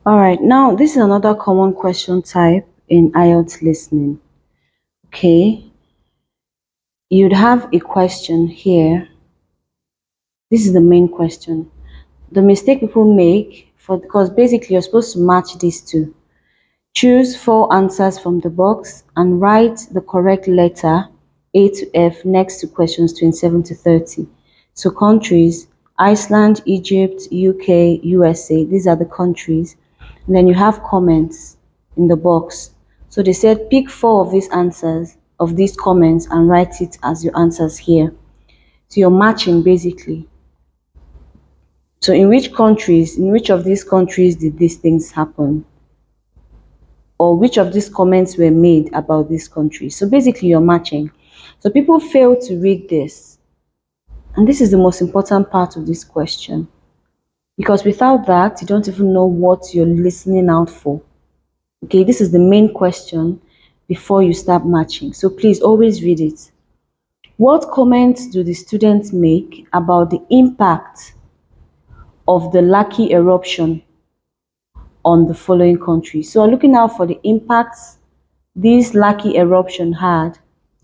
All right, now this is another common question type in IELTS listening. Okay, you'd have a question here. This is the main question. The mistake people make because basically you're supposed to match these two. Choose 4 answers from the box and write the correct letter A to F next to questions 27 to 30. So countries, Iceland, Egypt, UK, USA, these are the countries. And then you have comments in the box. So they said pick 4 of these answers, of these comments, and write it as your answers here. So you're matching basically. So in which of these countries did these things happen? Or which of these comments were made about this country? So basically you're matching. So people fail to read this. And this is the most important part of this question. Because without that, you don't even know what you're listening out for. Okay, this is the main question before you start matching. So please always read it. What comments do the students make about the impact of the Laki eruption on the following countries? So looking out for the impacts this Laki eruption had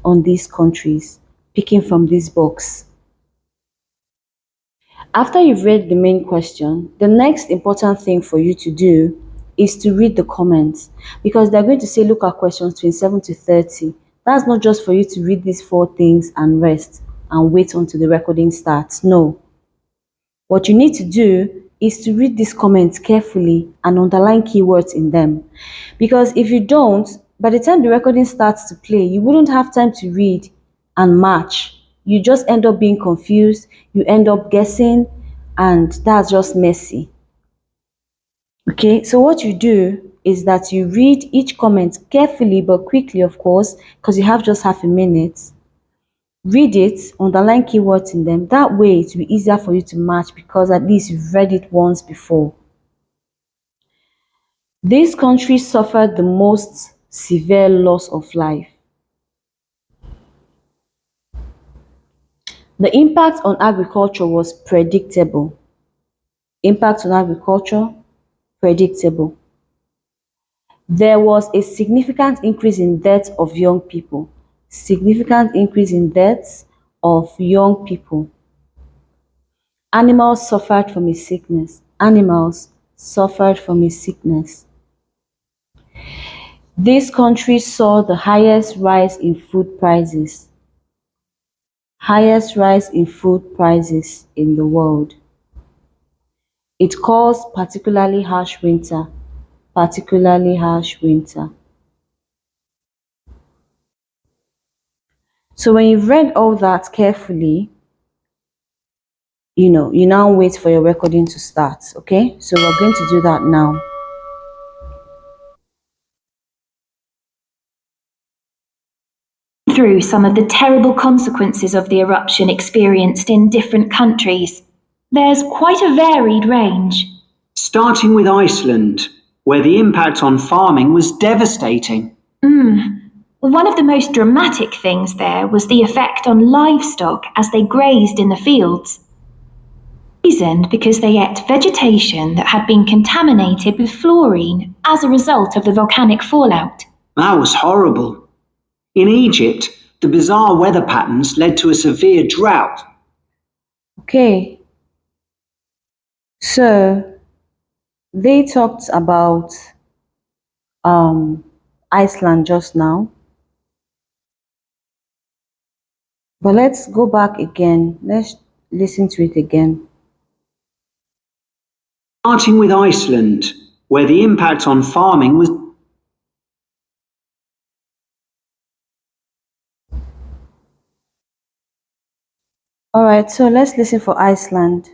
on these countries, picking from this box. After you've read the main question, the next important thing for you to do is to read the comments, because they're going to say look at questions 27 to 30. That's not just for you to read these 4 things and rest and wait until the recording starts. No. What you need to do is to read these comments carefully and underline keywords in them. Because if you don't, by the time the recording starts to play, you wouldn't have time to read and match. You just end up being confused, you end up guessing, and that's just messy. Okay, so what you do is that you read each comment carefully but quickly, of course, because you have just half a minute. Read it, underline keywords in them. That way it will be easier for you to match because at least you've read it once before. This country suffered the most severe loss of life. The impact on agriculture was predictable. Impact on agriculture, predictable. There was a significant increase in deaths of young people. Significant increase in deaths of young people. Animals suffered from a sickness. Animals suffered from a sickness. This country saw the highest rise in food prices. Highest rise in food prices in the world. It caused particularly harsh winter. Particularly harsh winter. So when you've read all that carefully, you now wait for your recording to start, okay? So we're going to do that now. Through some of the terrible consequences of the eruption experienced in different countries. There's quite a varied range. Starting with Iceland, where the impact on farming was devastating. One of the most dramatic things there was the effect on livestock as they grazed in the fields. Reasoned because they ate vegetation that had been contaminated with fluorine as a result of the volcanic fallout. That was horrible. In Egypt, the bizarre weather patterns led to a severe drought. Okay. So they talked about Iceland just now. But let's go back again. Let's listen to it again. Starting with Iceland, where the impact on farming was All right, so let's listen for Iceland.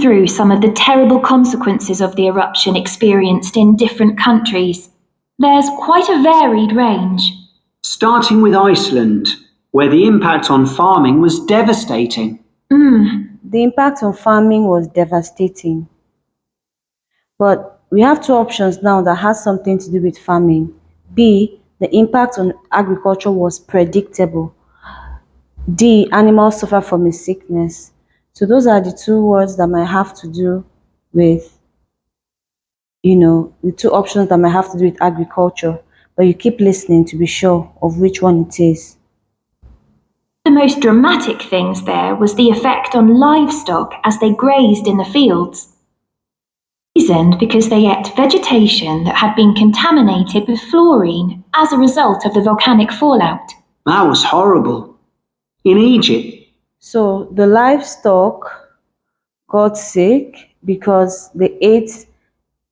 Through some of the terrible consequences of the eruption experienced in different countries. There's quite a varied range. Starting with Iceland, where the impact on farming was devastating. The impact on farming was devastating. But we have 2 options now that has something to do with farming. B, the impact on agriculture was predictable. D, animals suffer from a sickness. So those are the 2 words that might have to do with the two options that might have to do with agriculture, but you keep listening to be sure of which one it is. The most dramatic things there was the effect on livestock as they grazed in the fields. Poisoned because they ate vegetation that had been contaminated with fluorine as a result of the volcanic fallout. That was horrible. In Egypt, So the livestock got sick because they ate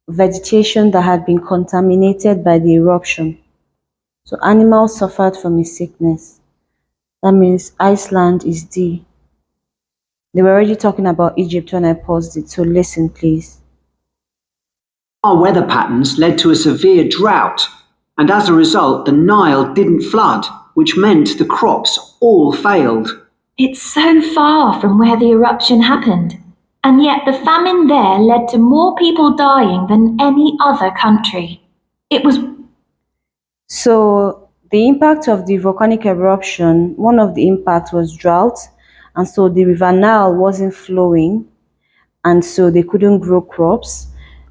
vegetation that had been contaminated by the eruption. So animals suffered from a sickness. That means Iceland is D. They were already talking about Egypt when I paused it, so listen please. our weather patterns led to a severe drought, and as a result, the Nile didn't flood, which meant the crops all failed. It's so far from where the eruption happened, and yet the famine there led to more people dying than any other country. It was So the impact of the volcanic eruption, one of the impacts was drought, and so the river Nile wasn't flowing, and so they couldn't grow crops.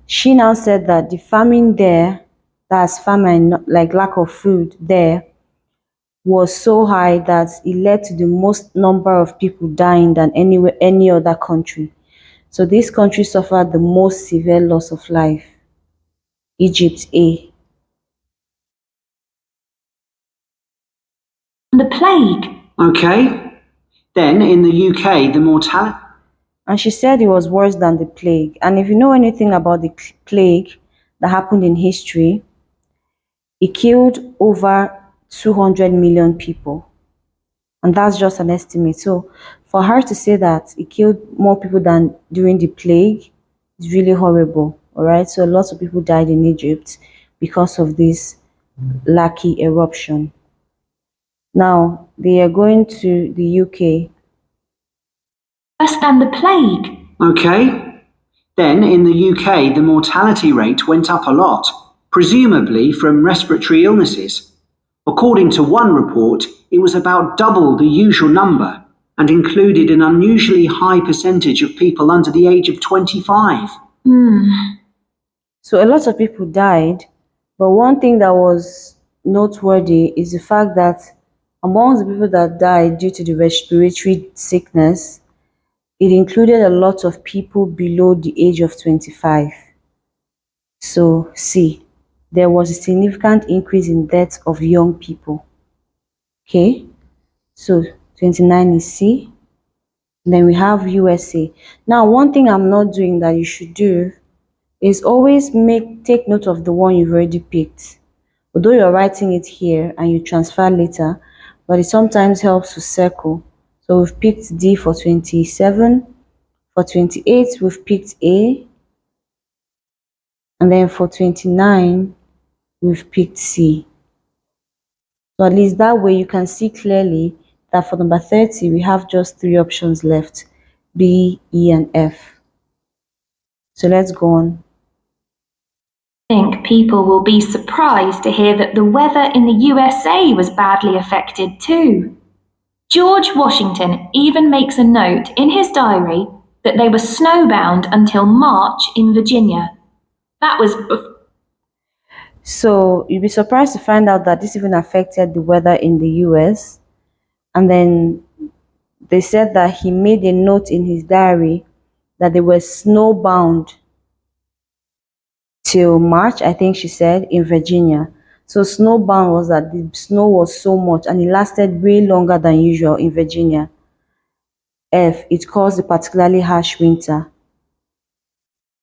She now said that the famine there, that's famine, like lack of food there, was so high that it led to the most number of people dying than any other country. So this country suffered the most severe loss of life. Egypt A. the plague. Okay? Then in the UK, the mortality. And she said it was worse than the plague. And if you know anything about the plague that happened in history, it killed over 200 million people. And that's just an estimate. So for her to say that it killed more people than during the plague is really horrible. All right. So lots of people died in Egypt because of this lucky eruption. Now they are going to the UK. Worse than the plague. Okay? Then in the UK, the mortality rate went up a lot, presumably from respiratory illnesses. According to one report, it was about double the usual number and included an unusually high percentage of people under the age of 25. So a lot of people died, but one thing that was noteworthy is the fact that among the people that died due to the respiratory sickness, it included a lot of people below the age of 25. So C, there was a significant increase in deaths of young people. Okay, so 29 is C. Then we have USA. Now, one thing I'm not doing that you should do is always take note of the one you've already picked. Although you're writing it here and you transfer later, but it sometimes helps to circle. So we've picked D for 27. For 28, we've picked A. And then for 29, we've picked C. So at least that way you can see clearly that for number 30, we have just 3 options left, B, E, and F. So let's go on. I think people will be surprised to hear that the weather in the USA was badly affected too. George Washington even makes a note in his diary that they were snowbound until March in Virginia. That was So you'll be surprised to find out that this even affected the weather in the US. And then they said that he made a note in his diary that they were snowbound till March, I think she said, in Virginia. So snowbound was that the snow was so much and it lasted way longer than usual in Virginia. F, it caused a particularly harsh winter.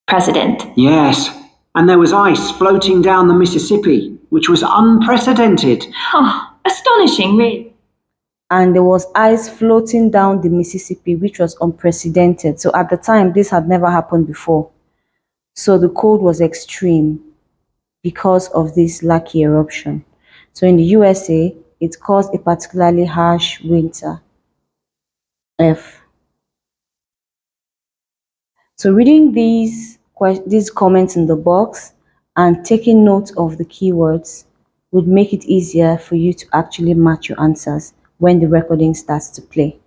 president. Yes, and there was ice floating down the Mississippi, which was unprecedented. Oh, astonishing, really. And there was ice floating down the Mississippi, which was unprecedented. So at the time, this had never happened before. So the cold was extreme because of this lucky eruption. So in the USA, it caused a particularly harsh winter. F. So reading these comments in the box and taking note of the keywords would make it easier for you to actually match your answers when the recording starts to play.